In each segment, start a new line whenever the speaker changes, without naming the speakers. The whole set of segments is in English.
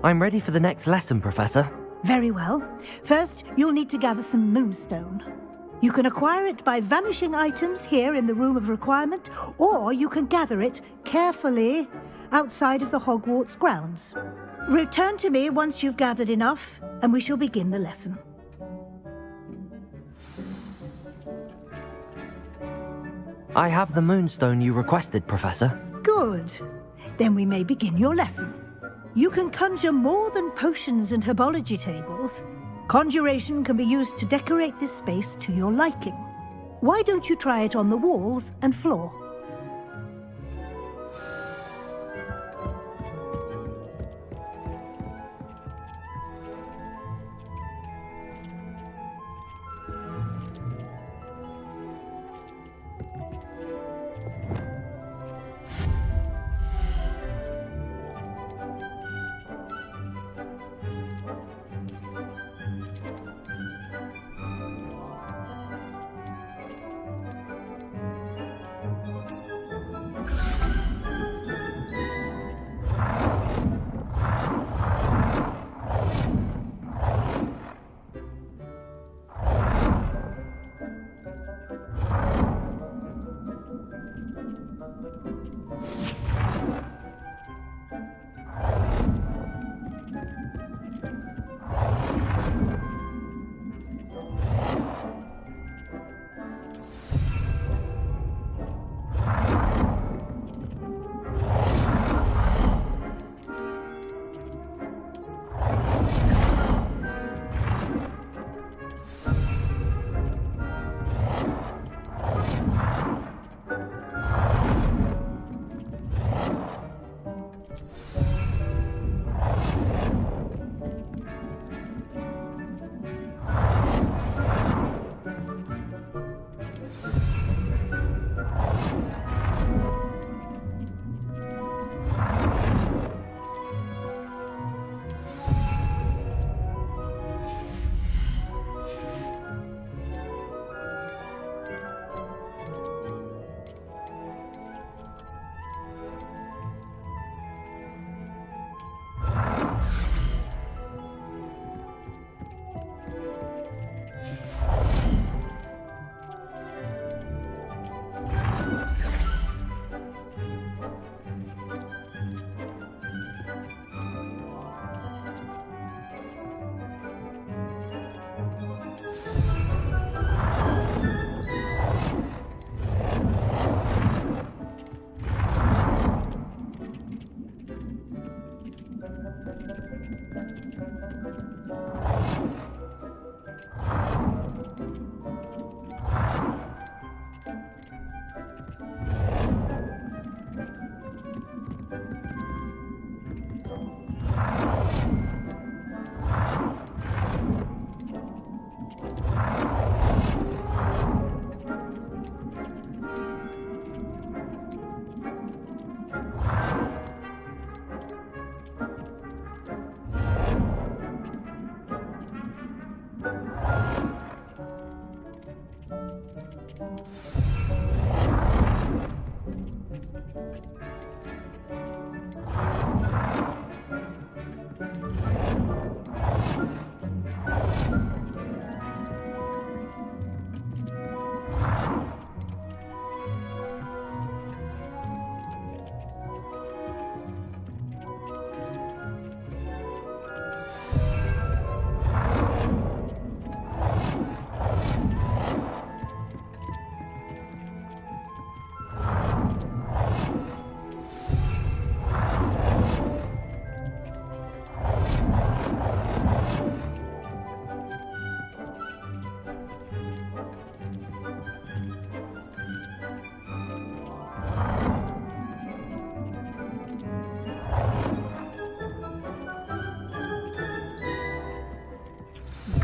I'm ready for the next lesson, Professor.
Very well. First, you'll need to gather some moonstone. You can acquire it by vanishing items here in the Room of Requirement, or you can gather it carefully outside of the Hogwarts grounds. Return to me once you've gathered enough, and we shall begin the lesson.
I have the moonstone you requested, Professor.
Good. Then we may begin your lesson. You can conjure more than potions and herbology tables. Conjuration can be used to decorate this space to your liking. Why don't you try it on the walls and floor?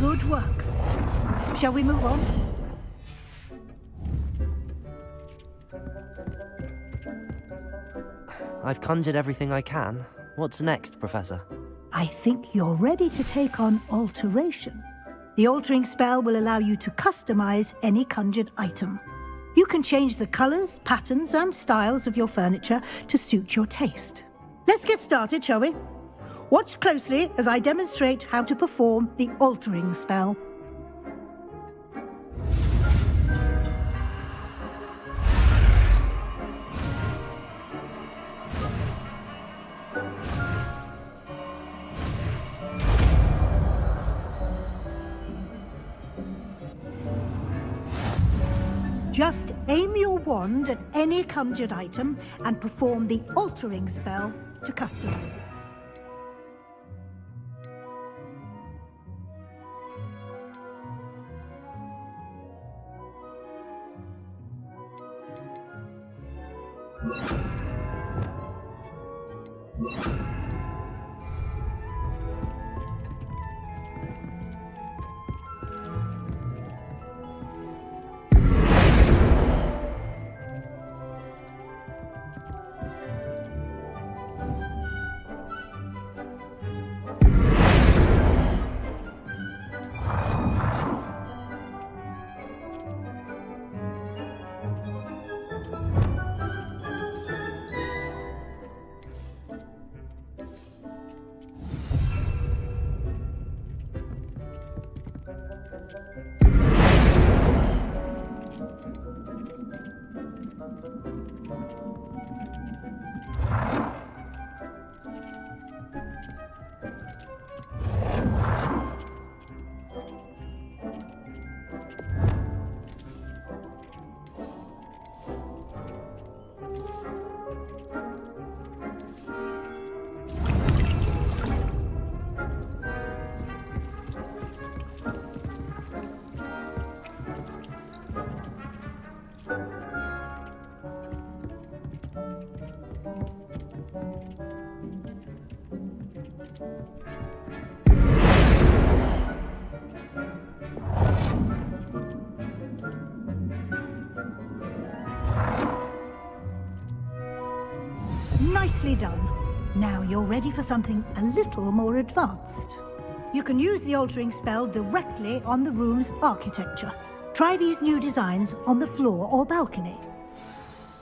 Good work. Shall we move on?
I've conjured everything I can. What's next, Professor?
I think you're ready to take on alteration. The altering spell will allow you to customize any conjured item. You can change the colors, patterns, and styles of your furniture to suit your taste. Let's get started, shall we? Watch closely as I demonstrate how to perform the altering spell. Just aim your wand at any conjured item and perform the altering spell to customize it. Nicely done. Now you're ready for something a little more advanced. You can use the altering spell directly on the room's architecture. Try these new designs on the floor or balcony.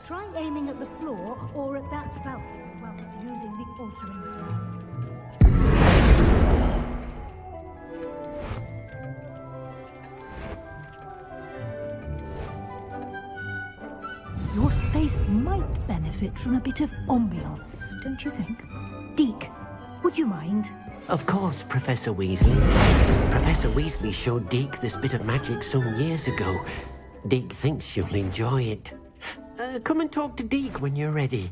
Try aiming at the floor or at that balcony while using the altering spell. Your space might benefit from a bit of ambiance, don't you think? Deke, would you mind?
Of course, Professor Weasley. Professor Weasley showed Deke this bit of magic some years ago. Deke thinks you'll enjoy it. Come and talk to Deke when you're ready.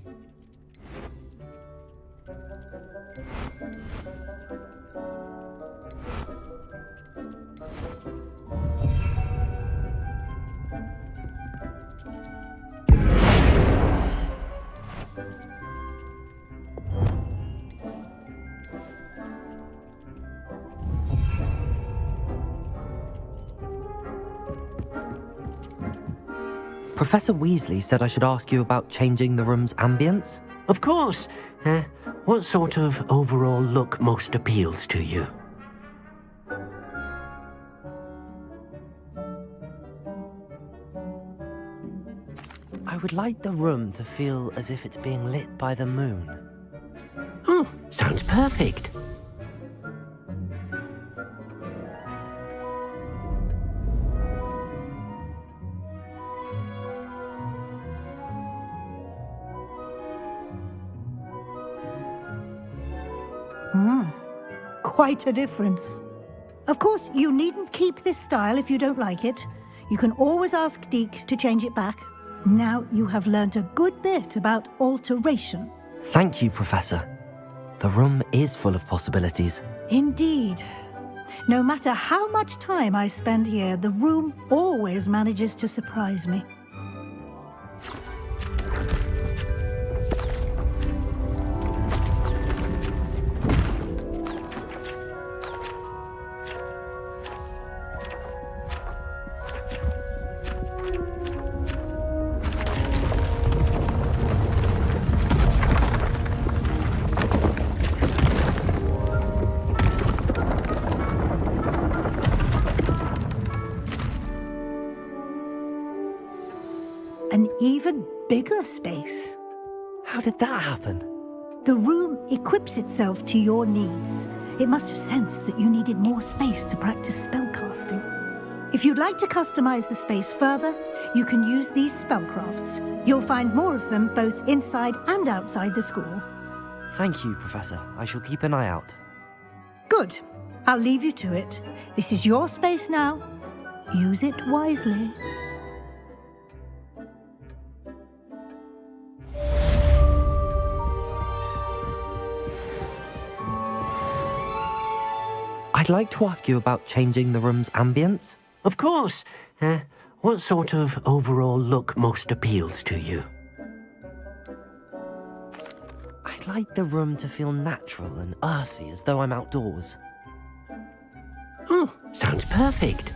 Professor Weasley said I should ask you about changing the room's ambience.
Of course. What sort of overall look most appeals to you?
I would like the room to feel as if it's being lit by the moon.
Oh, sounds perfect.
Quite a difference. Of course, you needn't keep this style if you don't like it. You can always ask Deke to change it back. Now you have learnt a good bit about alteration.
Thank you, Professor. The room is full of possibilities.
Indeed. No matter how much time I spend here, the room always manages to surprise me. An even bigger space.
How did that happen?
The room equips itself to your needs. It must have sensed that you needed more space to practice spellcasting. If you'd like to customize the space further, you can use these spellcrafts. You'll find more of them both inside and outside the school.
Thank you, Professor. I shall keep an eye out.
Good. I'll leave you to it. This is your space now. Use it wisely.
I'd like to ask you about changing the room's ambience.
Of course. What sort of overall look most appeals to you?
I'd like the room to feel natural and earthy, as though I'm outdoors.
Oh, sounds perfect.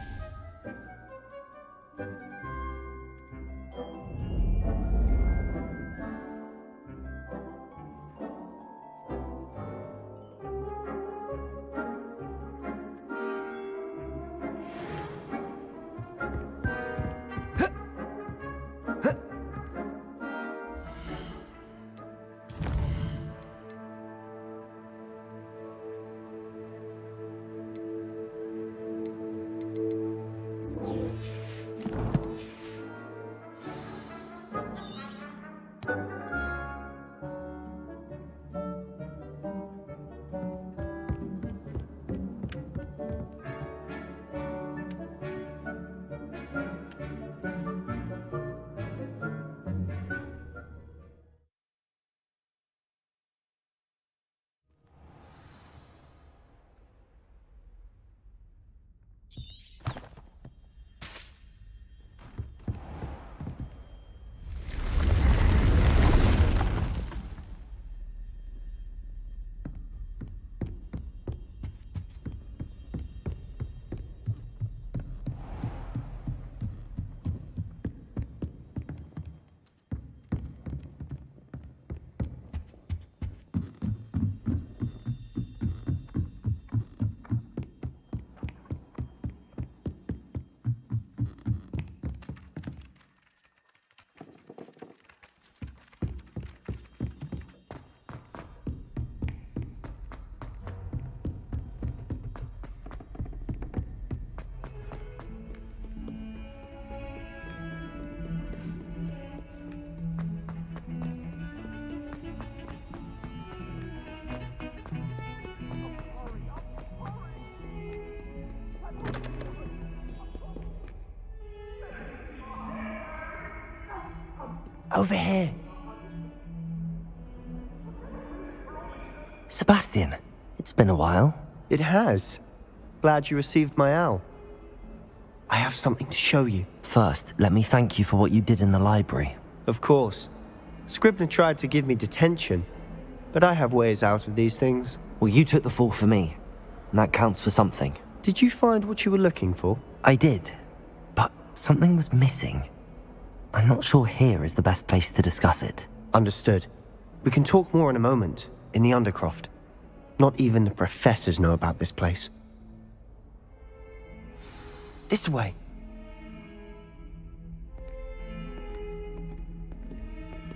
Over here. Sebastian, it's been a while.
It has. Glad you received my owl. I have something to show you.
First, let me thank you for what you did in the library.
Of course. Scribner tried to give me detention, but I have ways out of these things.
Well, you took the fall for me, and that counts for something.
Did you find what you were looking for?
I did, but something was missing. I'm not sure here is the best place to discuss it.
Understood. We can talk more in a moment, in the Undercroft. Not even the professors know about this place. This way.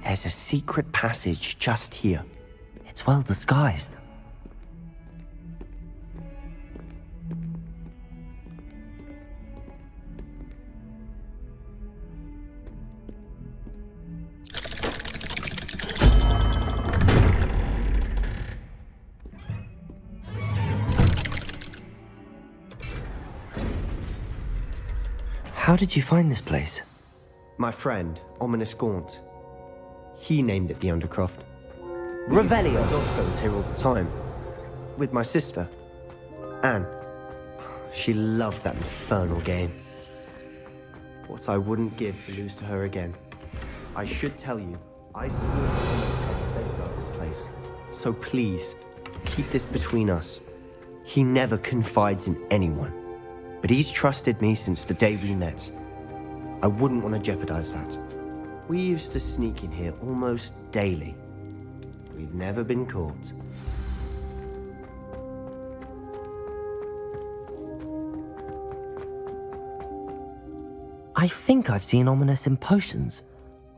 There's a secret passage just here.
It's well disguised. How did you find this place?
My friend, Ominous Gaunt. He named it the Undercroft.
Revelio.
Godstone's here all the time. With my sister, Anne. She loved that infernal game. What I wouldn't give to lose to her again. I should tell you, I swore to safeguard this place. So please, keep this between us. He never confides in anyone. But he's trusted me since the day we met. I wouldn't want to jeopardize that. We used to sneak in here almost daily. We've never been caught.
I think I've seen Ominous in potions.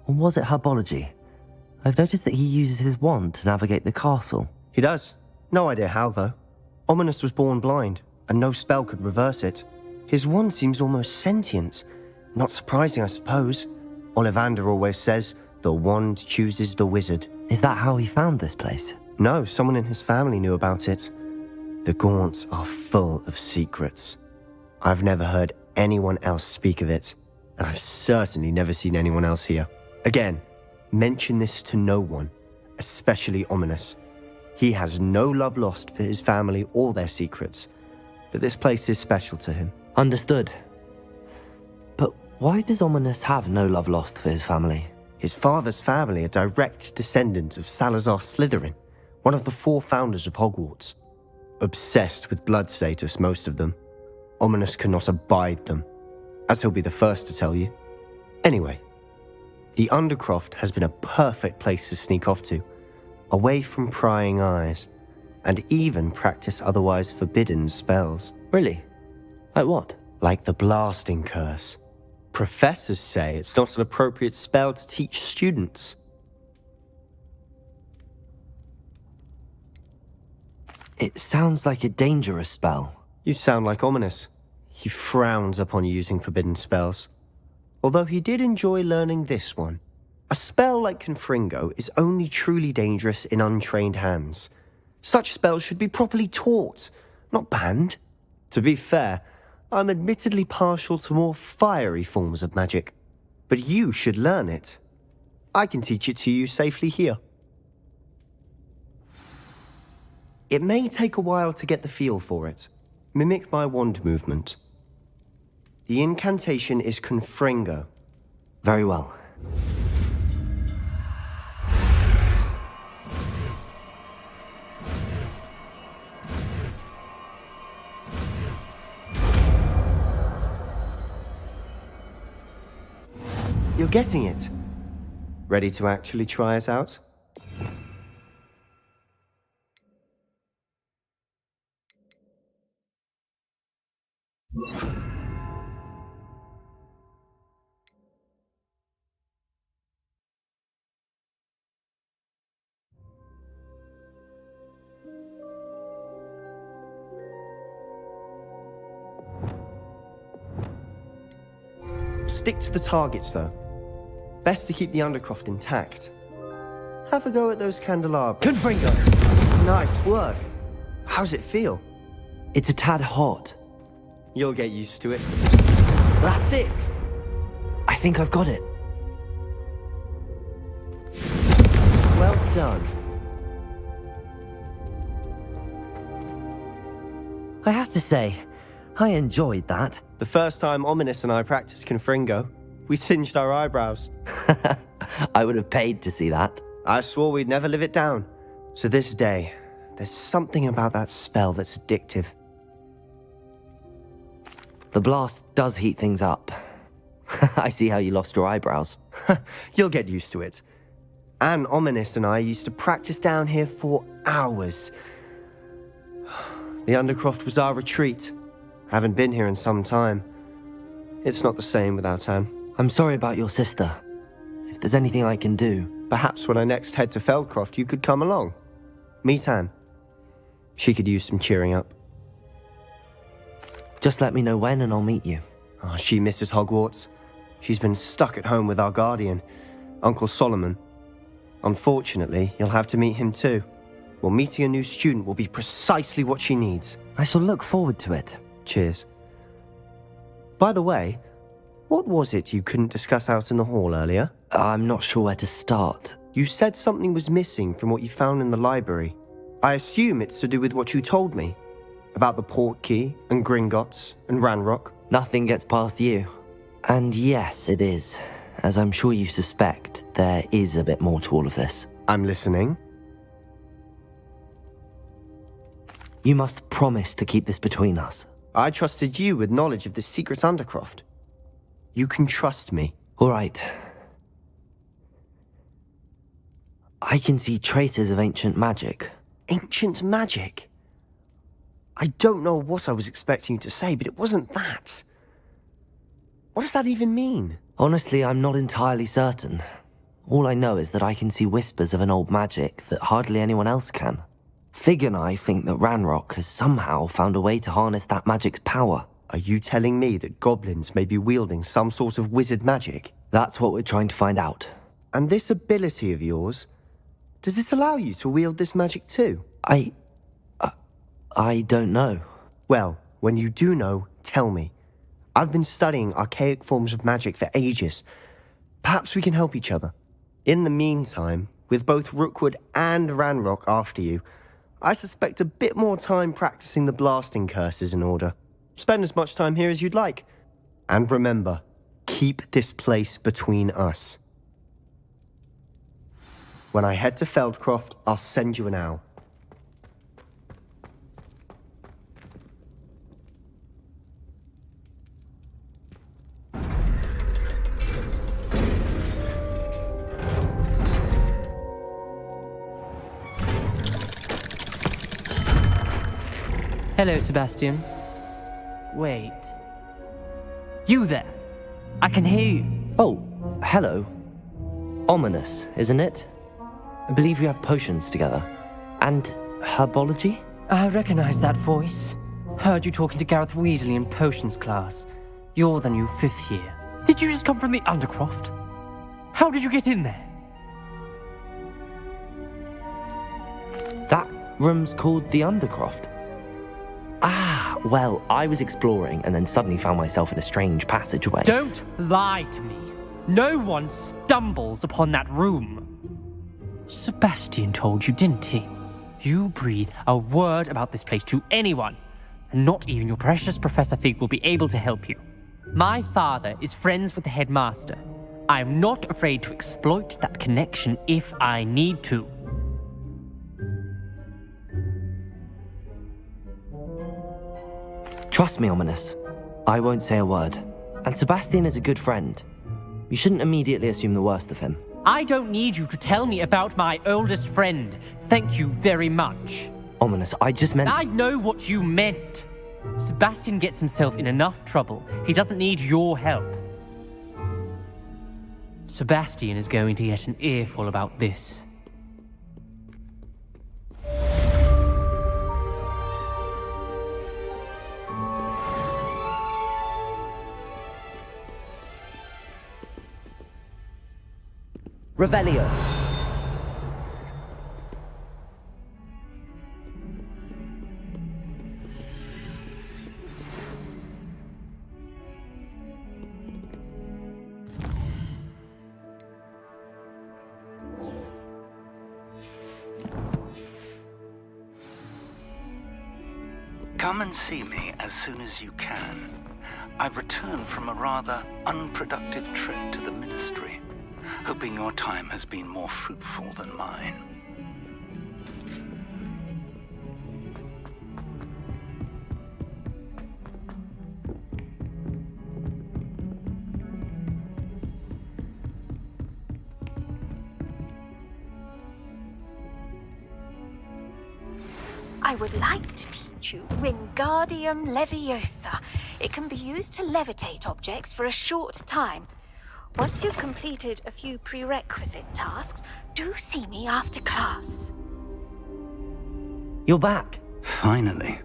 Or was it herbology? I've noticed that he uses his wand to navigate the castle.
He does. No idea how, though. Ominous was born blind, and no spell could reverse it. His wand seems almost sentient. Not surprising, I suppose. Ollivander always says, the wand chooses the wizard.
Is that how he found this place?
No, someone in his family knew about it. The Gaunts are full of secrets. I've never heard anyone else speak of it, and I've certainly never seen anyone else here. Again, mention this to no one, especially Ominous. He has no love lost for his family or their secrets, but this place is special to him.
Understood. But why does Ominous have no love lost for his family?
His father's family are direct descendants of Salazar Slytherin, one of the 4 founders of Hogwarts. Obsessed with blood status, most of them. Ominous cannot abide them, as he'll be the first to tell you. Anyway, the Undercroft has been a perfect place to sneak off to, away from prying eyes, and even practice otherwise forbidden spells.
Really? Like what?
Like the blasting curse. Professors say it's not an appropriate spell to teach students.
It sounds like a dangerous spell.
You sound like Ominous. He frowns upon using forbidden spells. Although he did enjoy learning this one. A spell like Confringo is only truly dangerous in untrained hands. Such spells should be properly taught, not banned. To be fair, I'm admittedly partial to more fiery forms of magic. But you should learn it. I can teach it to you safely here. It may take a while to get the feel for it. Mimic my wand movement. The incantation is Confringo.
Very well.
You're getting it. Ready to actually try it out? Stick to the targets, though. Best to keep the Undercroft intact. Have a go at those candelabras.
Confringo!
Nice work. How's it feel?
It's a tad hot.
You'll get used to it. That's it!
I think I've got it.
Well done.
I have to say, I enjoyed that.
The first time Ominous and I practiced Confringo, we singed our eyebrows.
I would have paid to see that.
I swore we'd never live it down. To this day, there's something about that spell that's addictive.
The blast does heat things up. I see how you lost your eyebrows.
You'll get used to it. Anne, Ominous and I used to practice down here for hours. The Undercroft was our retreat. Haven't been here in some time. It's not the same without Anne.
I'm sorry about your sister. If there's anything I can do...
Perhaps when I next head to Feldcroft, you could come along. Meet Anne. She could use some cheering up.
Just let me know when and I'll meet you.
Oh, she misses Hogwarts. She's been stuck at home with our guardian, Uncle Solomon. Unfortunately, you'll have to meet him too. Well, meeting a new student will be precisely what she needs.
I shall look forward to it.
Cheers. By the way, what was it you couldn't discuss out in the hall earlier?
I'm not sure where to start.
You said something was missing from what you found in the library. I assume it's to do with what you told me. About the Portkey, and Gringotts, and Ranrock.
Nothing gets past you. And yes, it is. As I'm sure you suspect, there is a bit more to all of this.
I'm listening.
You must promise to keep this between us.
I trusted you with knowledge of the secret Undercroft. You can trust me.
All right. I can see traces of ancient magic.
Ancient magic? I don't know what I was expecting you to say, but it wasn't that. What does that even mean?
Honestly, I'm not entirely certain. All I know is that I can see whispers of an old magic that hardly anyone else can. Fig and I think that Ranrock has somehow found a way to harness that magic's power.
Are you telling me that goblins may be wielding some sort of wizard magic?
That's what we're trying to find out.
And this ability of yours, does it allow you to wield this magic too?
I don't know.
Well, when you do know, tell me. I've been studying archaic forms of magic for ages. Perhaps we can help each other. In the meantime, with both Rookwood and Ranrock after you, I suspect a bit more time practicing the blasting curse is in order. Spend as much time here as you'd like. And remember, keep this place between us. When I head to Feldcroft, I'll send you an owl.
Hello, Sebastian. Wait. You there? I can hear you.
Oh, hello. Ominous, isn't it? I believe we have potions together. And herbology?
I recognize that voice. Heard you talking to Gareth Weasley in potions class. You're the new 5th year. Did you just come from the Undercroft? How did you get in there?
That room's called the Undercroft. Ah, well, I was exploring and then suddenly found myself in a strange passageway.
Don't lie to me. No one stumbles upon that room. Sebastian told you, didn't he? You breathe a word about this place to anyone, and not even your precious Professor Fig will be able to help you. My father is friends with the headmaster. I am not afraid to exploit that connection if I need to.
Trust me, Ominous. I won't say a word. And Sebastian is a good friend. You shouldn't immediately assume the worst of him.
I don't need you to tell me about my oldest friend. Thank you very much.
Ominous, I just meant...
I know what you meant. Sebastian gets himself in enough trouble. He doesn't need your help. Sebastian is going to get an earful about this.
Revelio.
Come and see me as soon as you can. I've returned from a rather unproductive trip to the Ministry, hoping your time has been more fruitful than mine.
I would like to teach you Wingardium Leviosa. It can be used to levitate objects for a short time. Once you've completed a few prerequisite tasks, do see me after class.
You're back.
Finally.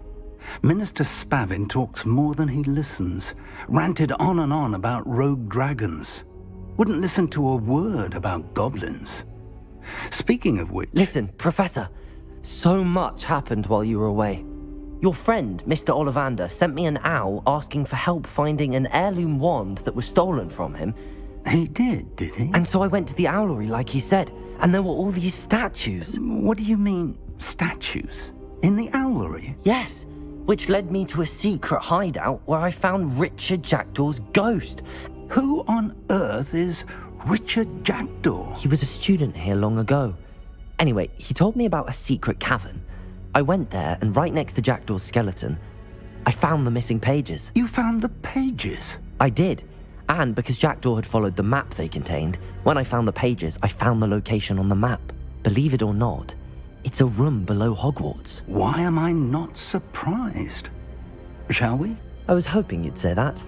Minister Spavin talks more than he listens. Ranted on and on about rogue dragons. Wouldn't listen to a word about goblins. Speaking of which...
Listen, Professor. So much happened while you were away. Your friend, Mr. Ollivander, sent me an owl asking for help finding an heirloom wand that was stolen from him.
He did he?
And so I went to the owlery like he said, and there were all these statues.
What do you mean, statues? In the owlery?
Yes, which led me to a secret hideout where I found Richard Jackdaw's ghost.
Who on earth is Richard Jackdaw?
He was a student here long ago. Anyway, he told me about a secret cavern. I went there, and right next to Jackdaw's skeleton, I found the missing pages.
You found the pages?
I did. And because Jackdaw had followed the map they contained, when I found the pages, I found the location on the map. Believe it or not, it's a room below Hogwarts.
Why am I not surprised? Shall we?
I was hoping you'd say that.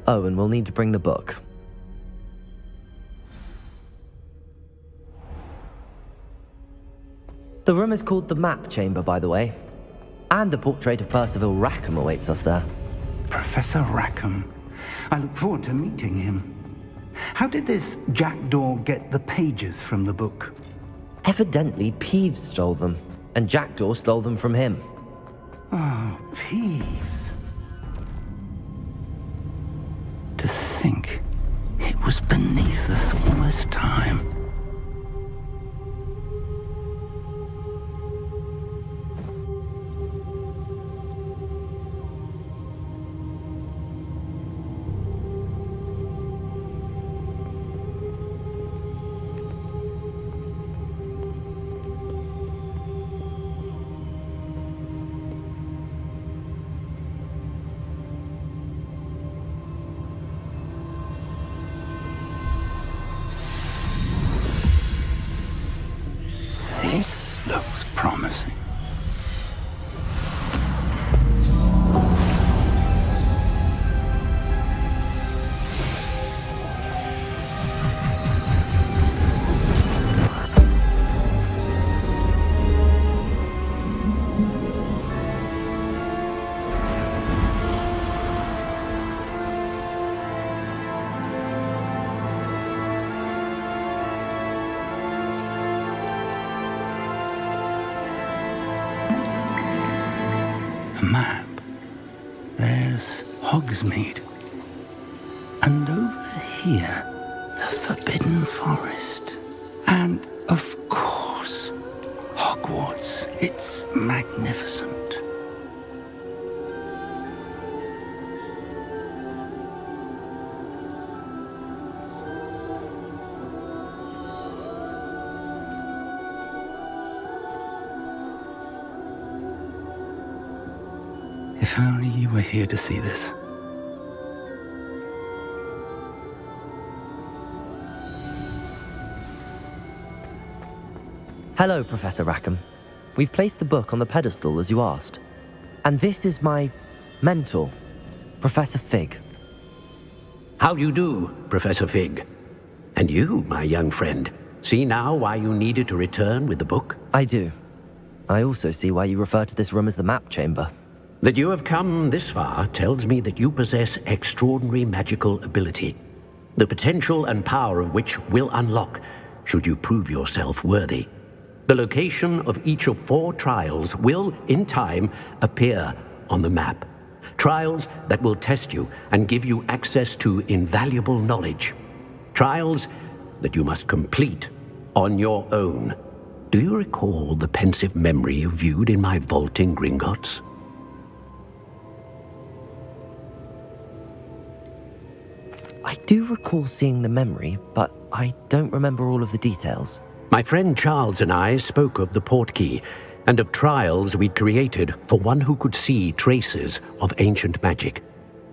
Oh, and we'll need to bring the book. The room is called the Map Chamber, by the way. And a portrait of Percival Rackham awaits us there.
Professor Rackham. I look forward to meeting him. How did this jackdaw get the pages from the book?
Evidently, Peeves stole them, and Jackdaw stole them from him.
Oh, Peeves. To think it was beneath us all this time. This looks promising. Map. There's Hogsmeade. And over here, the Forbidden Forest. And, of course, Hogwarts. It's magnificent. If only you were here to see this.
Hello, Professor Rackham. We've placed the book on the pedestal as you asked. And this is my mentor, Professor Fig.
How do you do, Professor Fig? And you, my young friend, see now why you needed to return with the book?
I do. I also see why you refer to this room as the Map Chamber.
That you have come this far tells me that you possess extraordinary magical ability, the potential and power of which will unlock should you prove yourself worthy. The location of each of 4 trials will, in time, appear on the map. Trials that will test you and give you access to invaluable knowledge. Trials that you must complete on your own. Do you recall the pensive memory you viewed in my vault in Gringotts?
I do recall seeing the memory, but I don't remember all of the details.
My friend Charles and I spoke of the portkey and of trials we'd created for one who could see traces of ancient magic.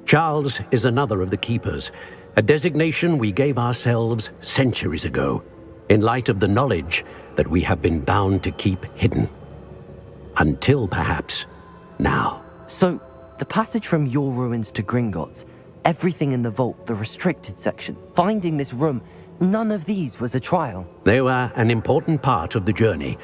Charles is another of the keepers, a designation we gave ourselves centuries ago, in light of the knowledge that we have been bound to keep hidden. Until perhaps now.
So, the passage from your ruins to Gringotts, everything in the vault, the restricted section, finding this room, none of these was a trial.
They were an important part of the journey,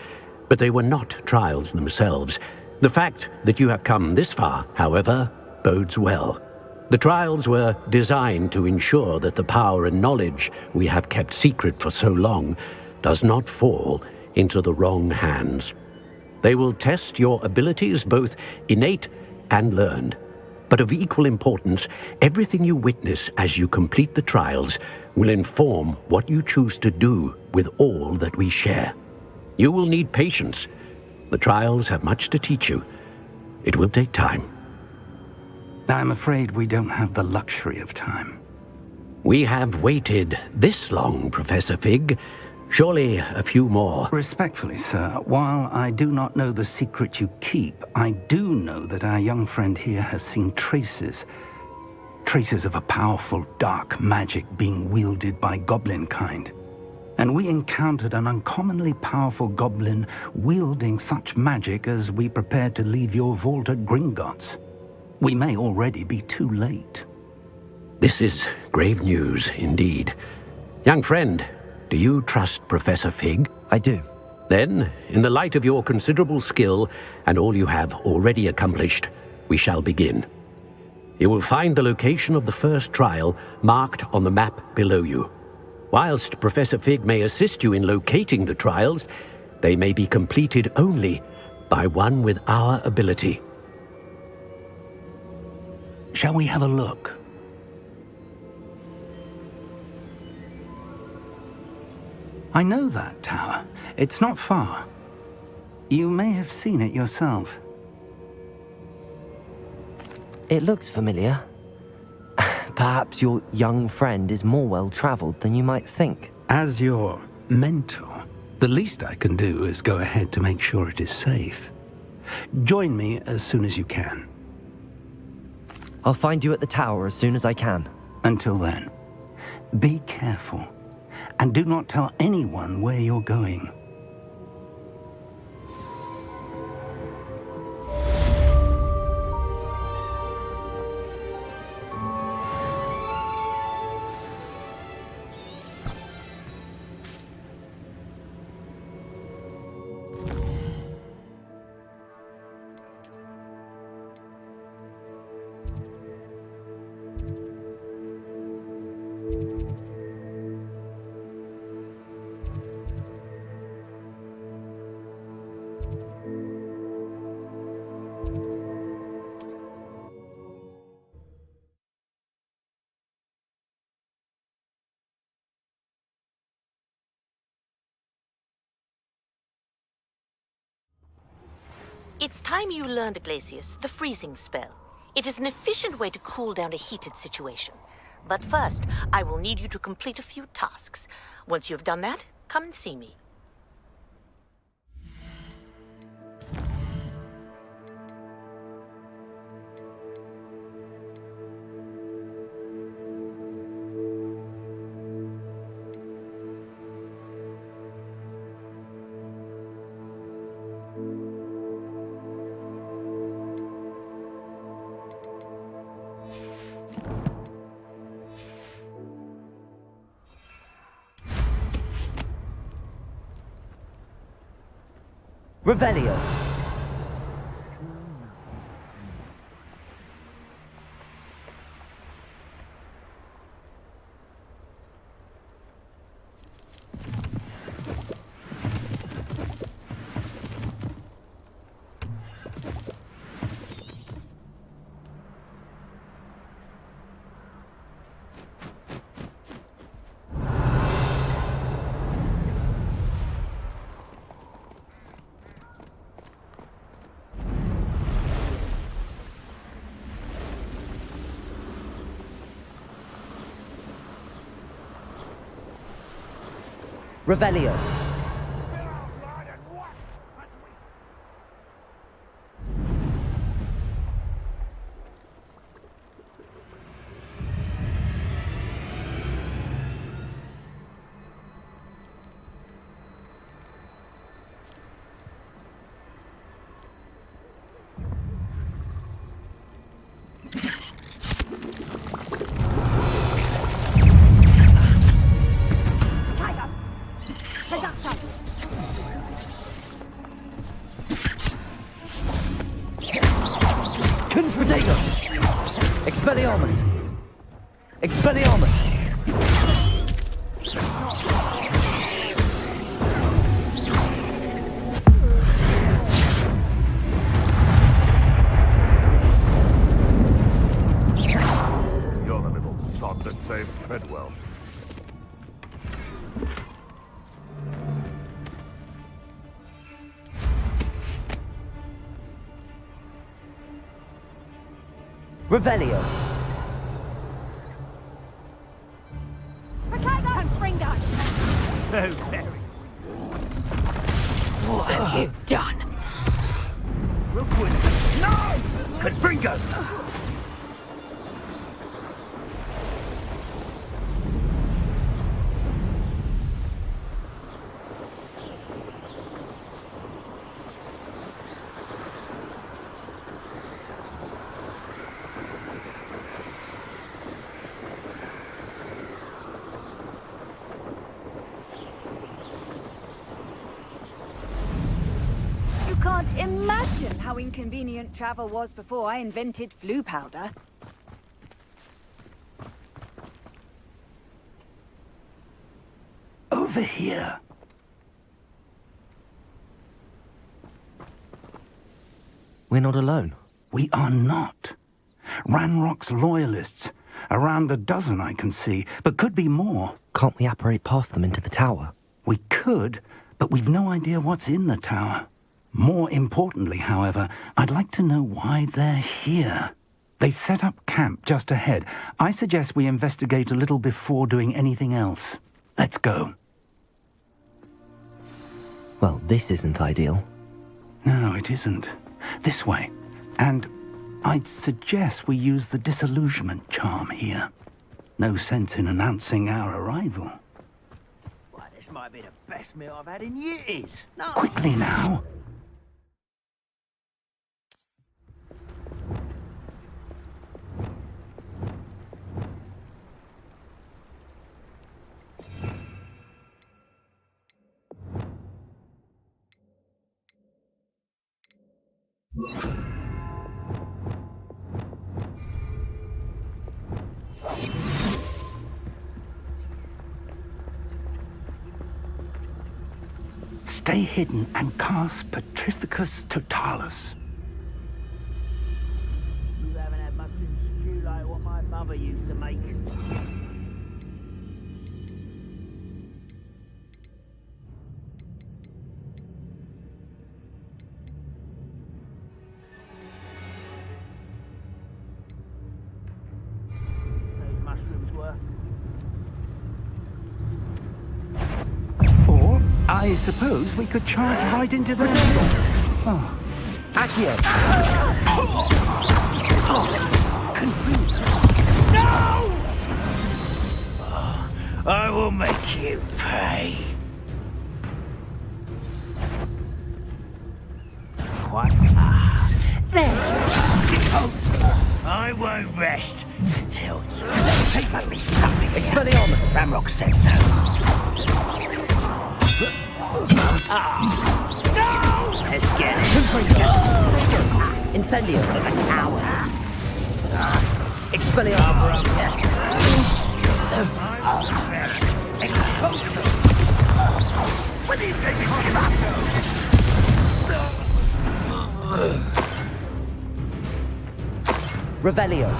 but they were not trials themselves. The fact that you have come this far, however, bodes well. The trials were designed to ensure that the power and knowledge we have kept secret for so long does not fall into the wrong hands. They will test your abilities, both innate and learned. But of equal importance, everything you witness as you complete the trials will inform what you choose to do with all that we share. You will need patience. The trials have much to teach you. It will take time.
I'm afraid we don't have the luxury of time.
We have waited this long, Professor Fig. Surely a few more.
Respectfully, sir, while I do not know the secret you keep, I do know that our young friend here has seen traces of a powerful dark magic being wielded by goblin kind. And we encountered an uncommonly powerful goblin wielding such magic as we prepared to leave your vault at Gringotts. We may already be too late.
This is grave news indeed. Young friend, do you trust Professor Fig?
I do.
Then, in the light of your considerable skill and all you have already accomplished, we shall begin. You will find the location of the first trial marked on the map below you. Whilst Professor Fig may assist you in locating the trials, they may be completed only by one with our ability.
Shall we have a look? I know that tower. It's not far. You may have seen it yourself.
It looks familiar. Perhaps your young friend is more well-traveled than you might think.
As your mentor, the least I can do is go ahead to make sure it is safe. Join me as soon as you can.
I'll find you at the tower as soon as I can.
Until then, be careful, and do not tell anyone where you're going.
It's time you learned, Glacius, the freezing spell. It is an efficient way to cool down a heated situation. But first, I will need you to complete a few tasks. Once you have done that, come and see me.
Revelio. Revelio. Expelliarmus! Expelliarmus!
You're the little sod that saved Treadwell.
Revelio.
So very.
What have you done?
No! Confringo!
can't imagine how inconvenient travel was before I invented flu powder.
Over here.
We're not alone.
We are not. Ranrock's loyalists. Around a dozen I can see, but could be more.
Can't we apparate past them into the tower?
We could, but we've no idea what's in the tower. More importantly, however, I'd like to know why they're here. They've set up camp just ahead. I suggest we investigate a little before doing anything else. Let's go.
Well, this isn't ideal.
No, it isn't. This way. And I'd suggest we use the disillusionment charm here. No sense in announcing our arrival.
Well, this might be the best meal I've had in years. No.
Quickly now. Stay hidden and cast Petrificus Totalis.
You haven't had mushroom stew like what my mother used to make. Those mushrooms were.
Or, I suppose we could charge right into the... Oh.
Accio!
No! I will make you pay. What? I won't rest until it must be something.
Expelliarmus!
Ramrock said so. No! Let's get it.
Incendio! Expelliarmus!
When do you think you give up?
Revelio!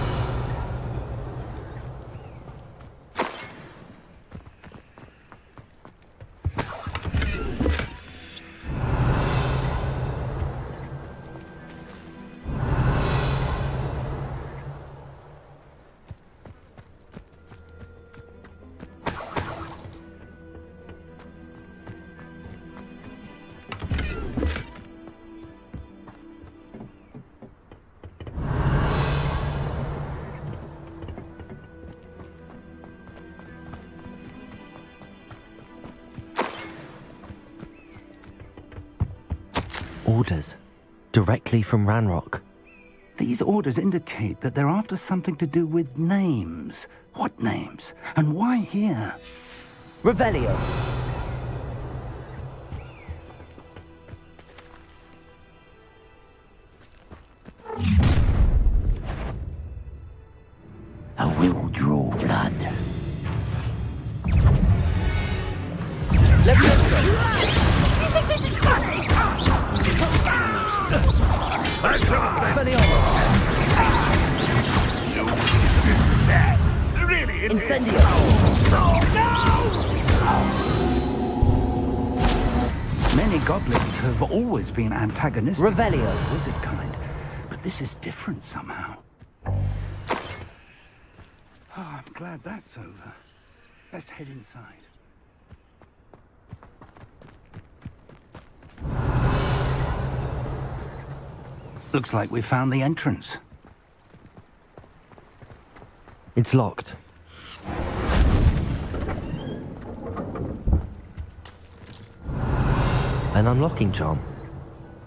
Orders. Directly from Ranrock.
These orders indicate that they're after something to do with names. What names? And why here?
Revelio!
I will draw blood. Really?
Incendio!
Many goblins have always been antagonistic.
Revelio!
to the wizard kind, but this is different somehow. Oh, I'm glad that's over. Let's head inside. Looks like we found the entrance.
It's locked. An unlocking charm.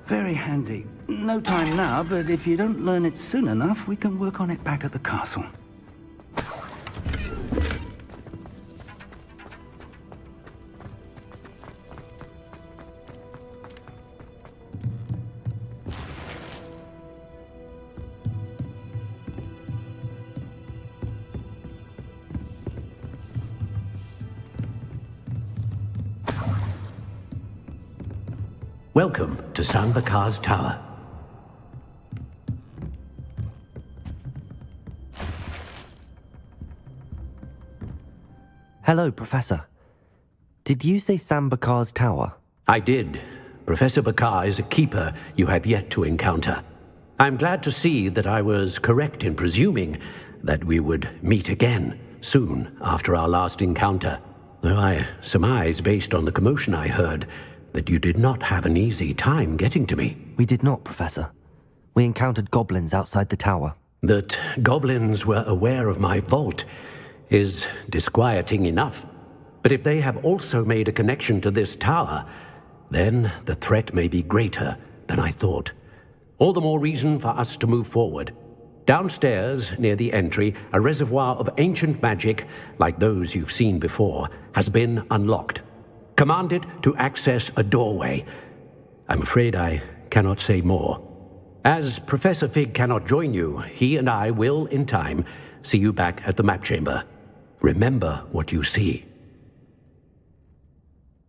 Very handy. No time now, but if you don't learn it soon enough, we can work on it back at the castle.
Welcome to Sanvakar's Tower.
Hello, Professor. Did you say Sam Bakar's tower?
I did. Professor Bakar is a keeper you have yet to encounter. I'm glad to see that I was correct in presuming that we would meet again soon after our last encounter, though I surmise, based on the commotion I heard, that you did not have an easy time getting to me.
We did not, Professor. We encountered goblins outside the tower.
That goblins were aware of my vault is disquieting enough. But if they have also made a connection to this tower, then the threat may be greater than I thought. All the more reason for us to move forward. Downstairs, near the entry, a reservoir of ancient magic, like those you've seen before, has been unlocked. Command it to access a doorway. I'm afraid I cannot say more. As Professor Fig cannot join you, he and I will, in time, see you back at the map chamber. Remember what you see.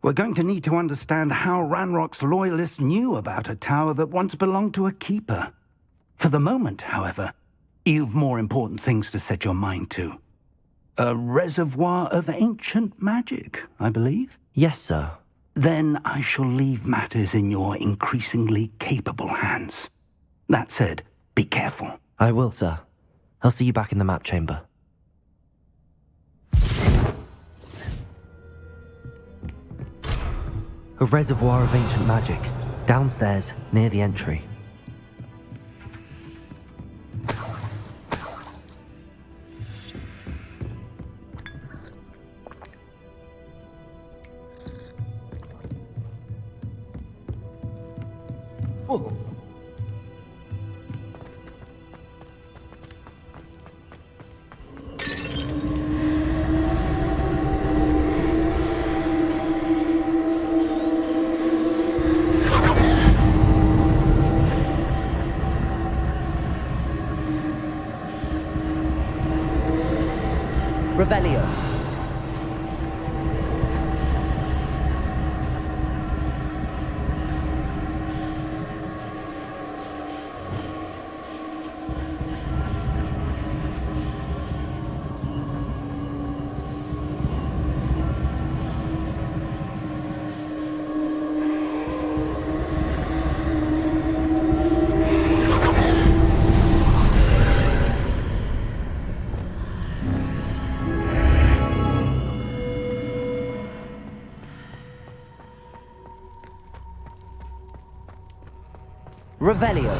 We're going to need to understand how Ranrock's loyalists knew about a tower that once belonged to a keeper. For the moment, however, you've more important things to set your mind to. A reservoir of ancient magic, I believe?
Yes, sir.
Then I shall leave matters in your increasingly capable hands. That said, be careful.
I will, sir. I'll see you back in the map chamber. A reservoir of ancient magic, downstairs, near the entry. Whoa. Revelio. Revelio.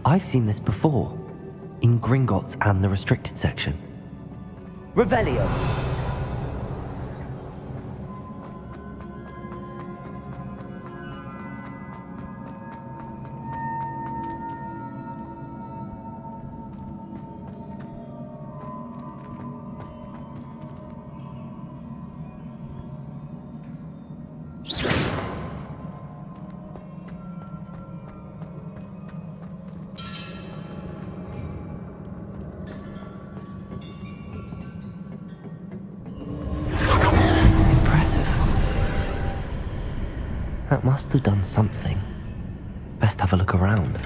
I've seen this before, in Gringotts and the restricted section. Revelio. That must have done something. Best have a look around.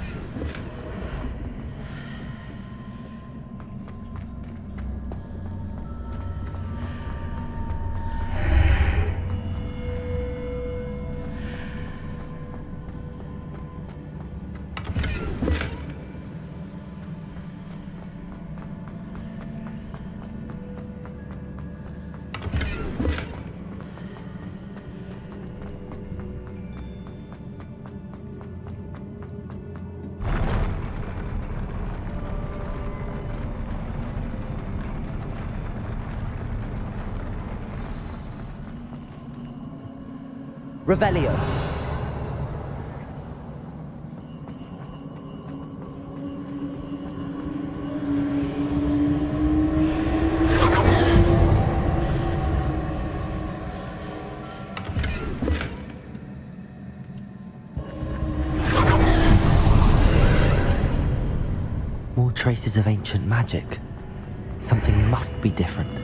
Revelio. traces of ancient magic. Something must be different.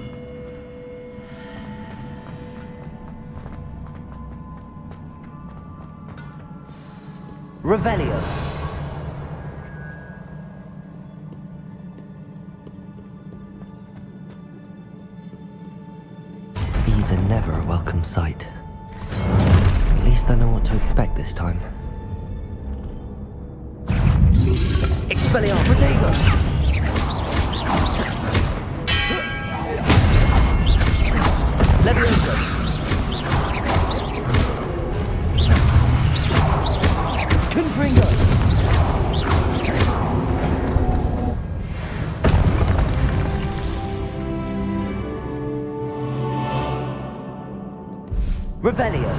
Revelio. These are never a welcome sight. At least I know what to expect this time. Expelliarmus! Protego! Leviosa! Confringo! Revelio!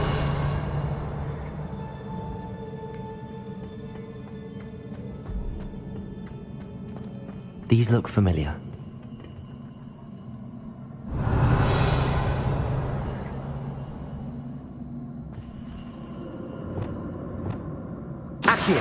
These look familiar. Accio!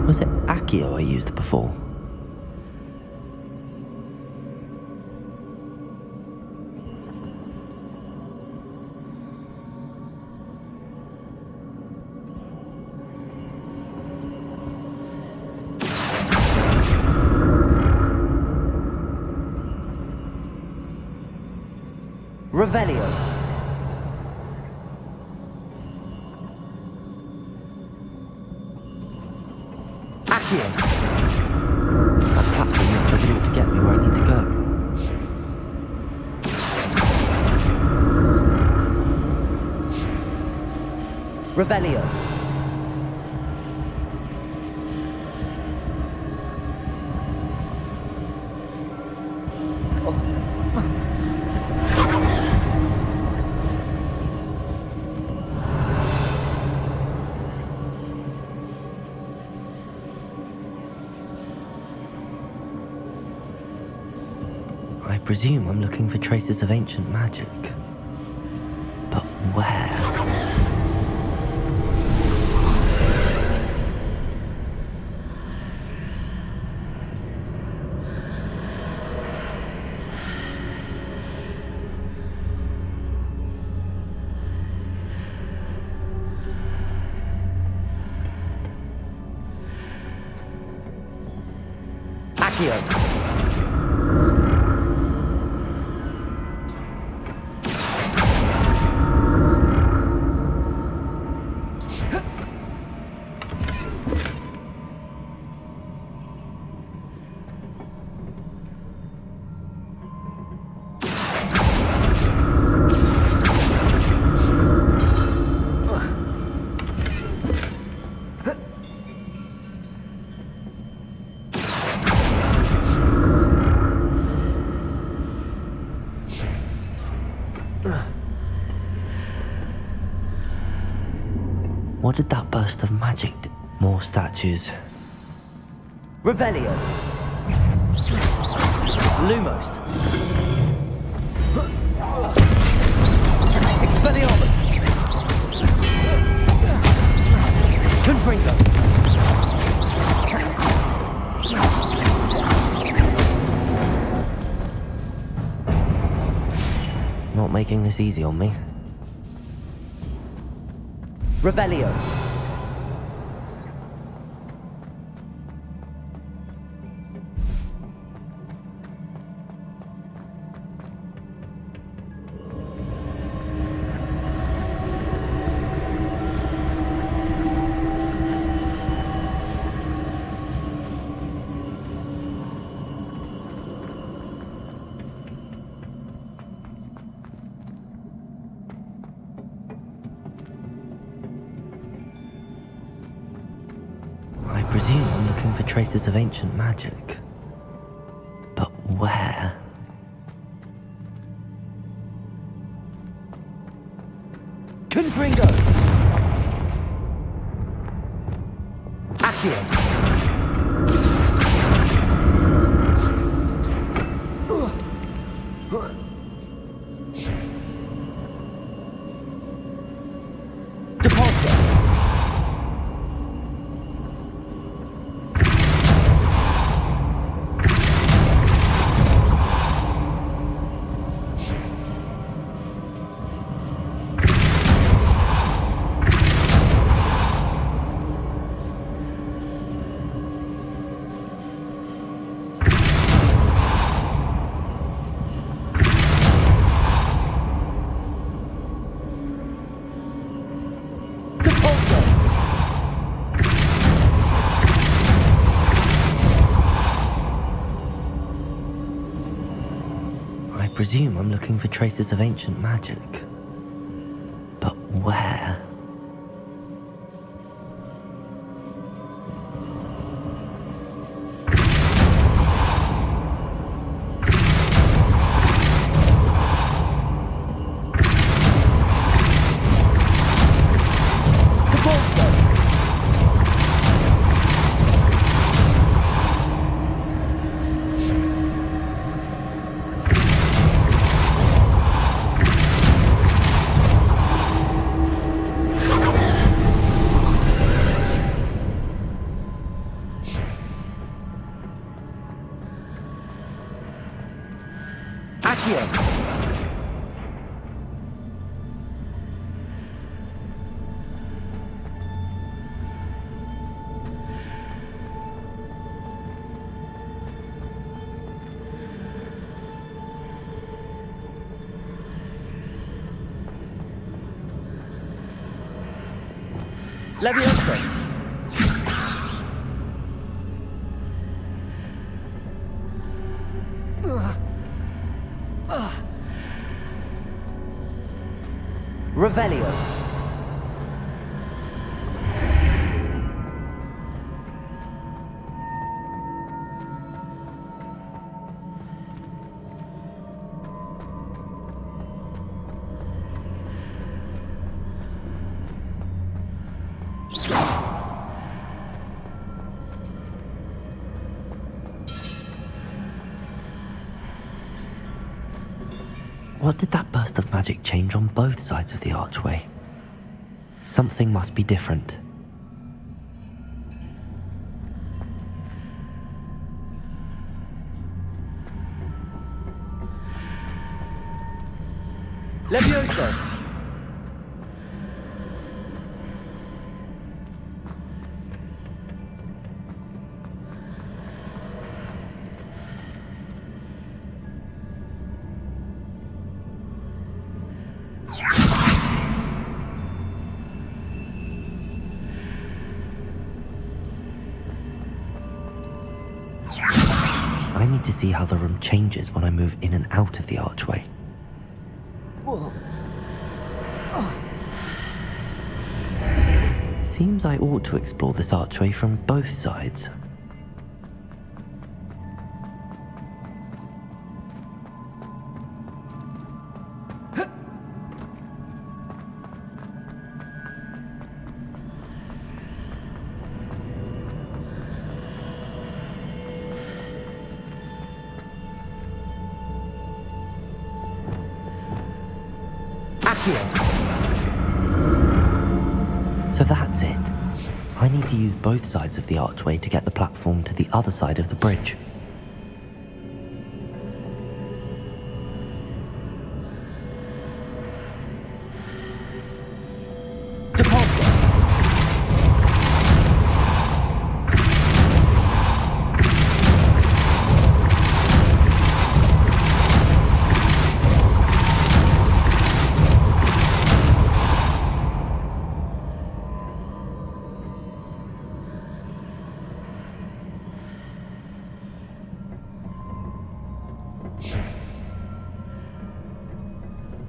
Was it Accio I used before? Revelio. Accio. That platform looks like it ought to get me where I need to go. Revelio. I presume I'm looking for traces of ancient magic. But where? Accio. What did that burst of magic do? More statues. Revelio. Lumos. Expelliarmus. Confringo. Not making this easy on me. Revelio. presume I'm looking for traces of ancient magic. But where? Confringo! Accio! I presume I'm looking for traces of ancient magic. But where? Leviosa! Revelio! What did that burst of magic change on both sides of the archway? Something must be different. Leviosa! I need to see how the room changes when I move in and out of the archway. Seems I ought to explore this archway from both sides. So that's it. I need to use both sides of the archway to get the platform to the other side of the bridge.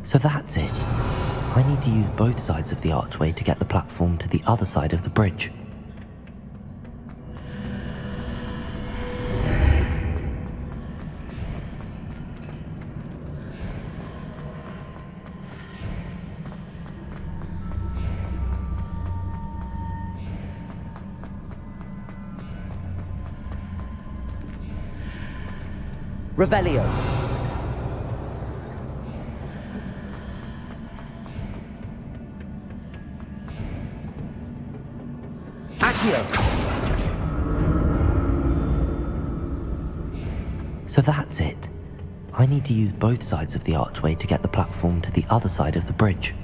So that's it. I need to use both sides of the archway to get the platform to the other side of the bridge. Revelio. Accio. So that's it. I need to use both sides of the archway to get the platform to the other side of the bridge.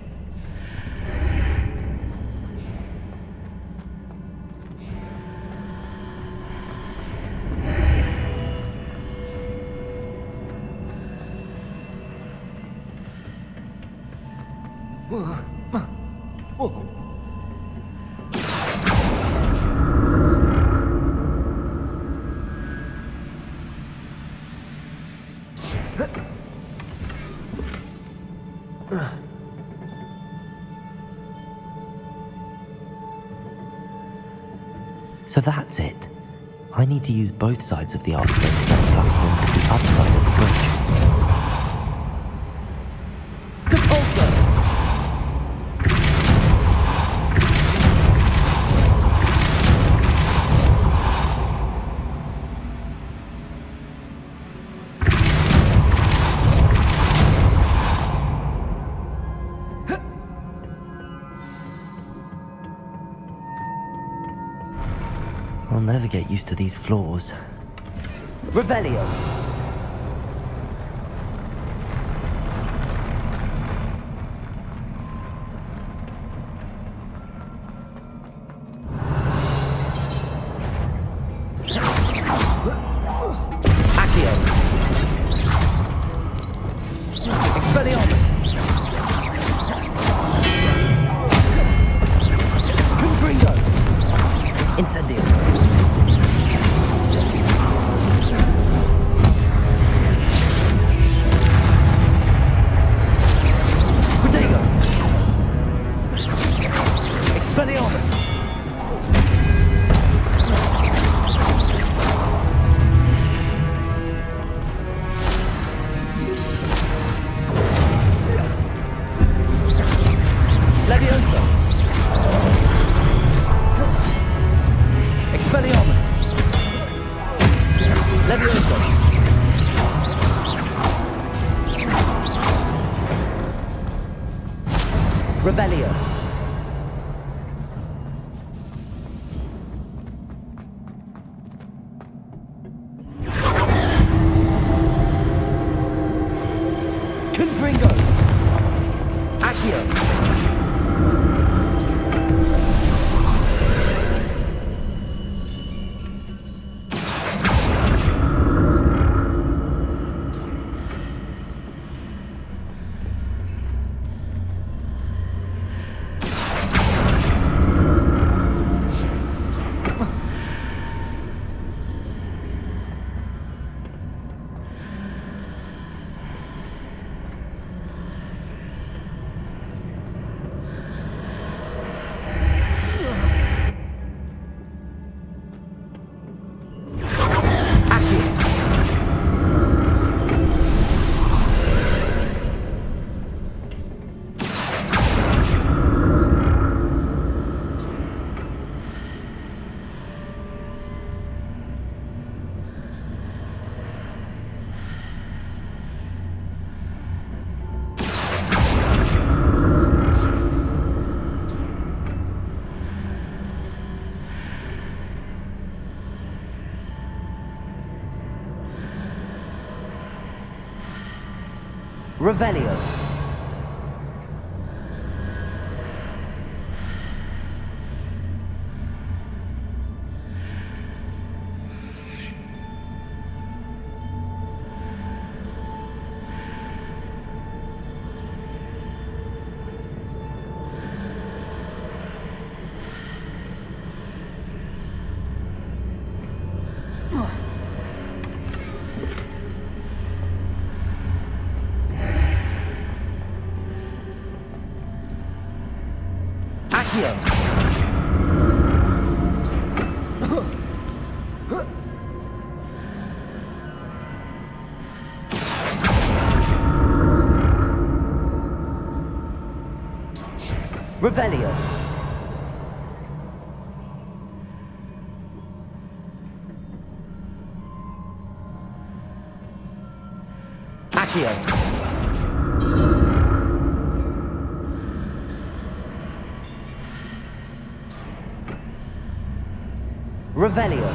So that's it. I need to use both sides of the archway to get the platform to the other side of the bridge. I'll never get used to these floors. Revelio! Accio! Expelliarmus! Confringo! Incendio! Revelio. Confringo. Accio. Revelio. Accio. Revelio. Silencio. Revelio.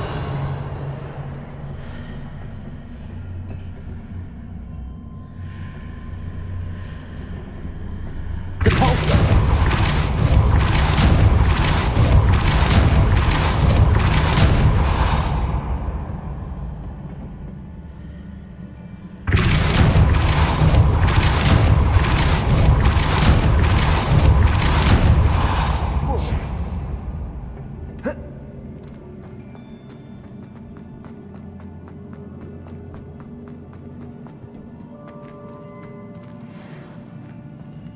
Depulso.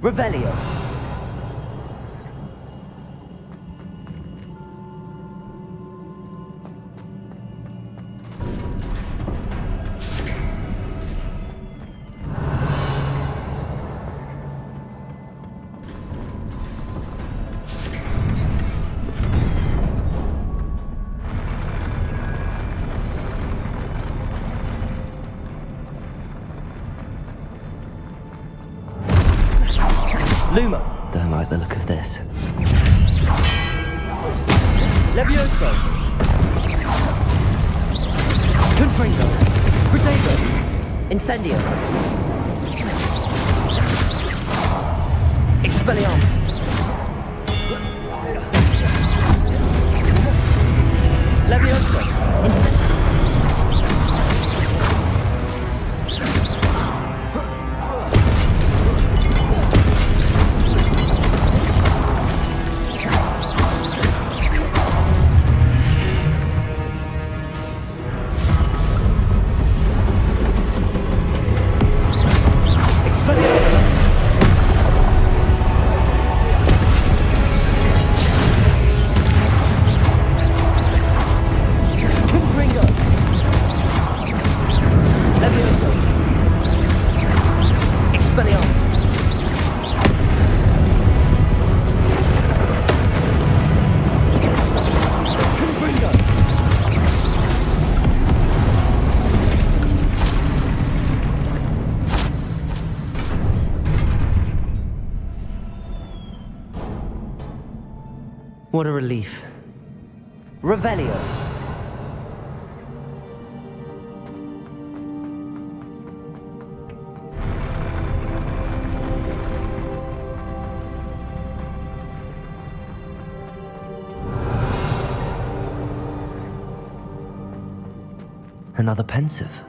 Revelio. Luma. Don't like the look of this. Levioso. Confringo. Protego. Incendio. Expelliarmus. Levioso. Incendio. What a relief. Revelio. Another pensive.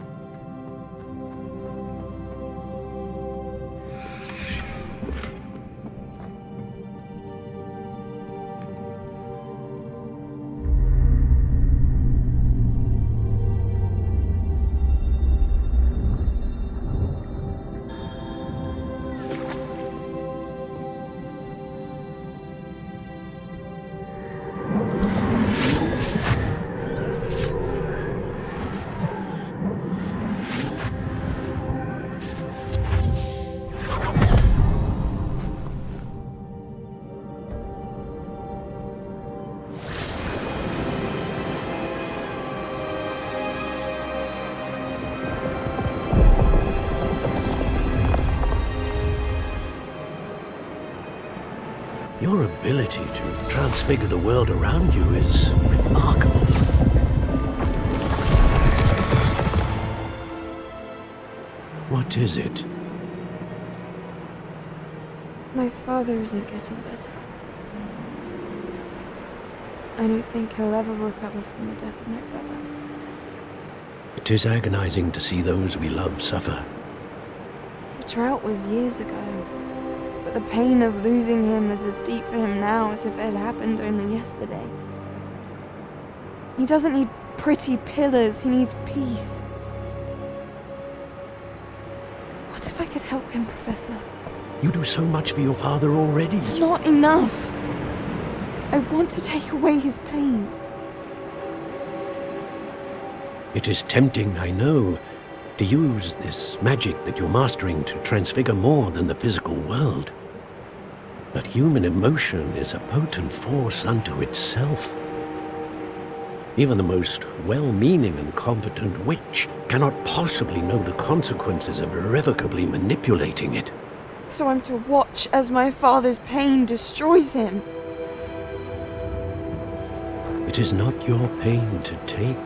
Your ability to transfigure the world around you is remarkable. What is it?
My father isn't getting better. I don't think he'll ever recover from the death of my brother.
It is agonizing to see those we love suffer.
The drought was years ago, but the pain of losing him is as deep for him now as if it had happened only yesterday. He doesn't need pretty pillars, he needs peace. What if I could help him, Professor?
You do so much for your father already.
It's not enough. I want to take away his pain.
It is tempting, I know, to use this magic that you're mastering to transfigure more than the physical world. But human emotion is a potent force unto itself. Even the most well-meaning and competent witch cannot possibly know the consequences of irrevocably manipulating it.
So I'm to watch as my father's pain destroys him.
It is not your pain to take.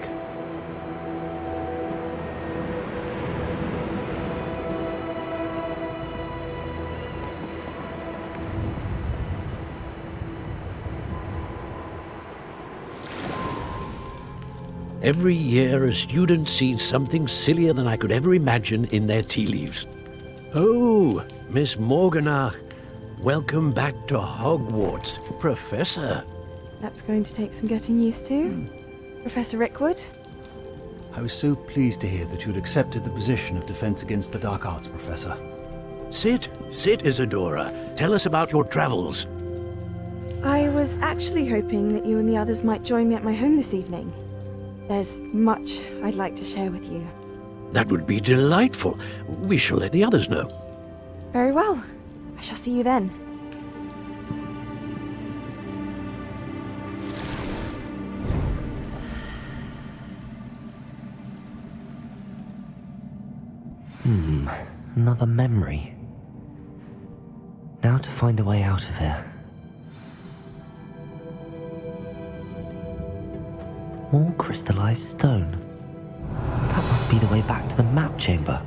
Every year, a student sees something sillier than I could ever imagine in their tea leaves. Oh, Miss Morganach, welcome back to Hogwarts, Professor.
That's going to take some getting used to. Professor Rickwood?
I was so pleased to hear that you'd accepted the position of Defense Against the Dark Arts, Professor.
Sit, Isadora. Tell us about your travels.
I was actually hoping that you and the others might join me at my home this evening. There's much I'd like to share with you.
That would be delightful. We shall let the others know.
Very well. I shall see you then.
Another memory. Now to find a way out of here. More crystallized stone. That must be the way back to the map chamber.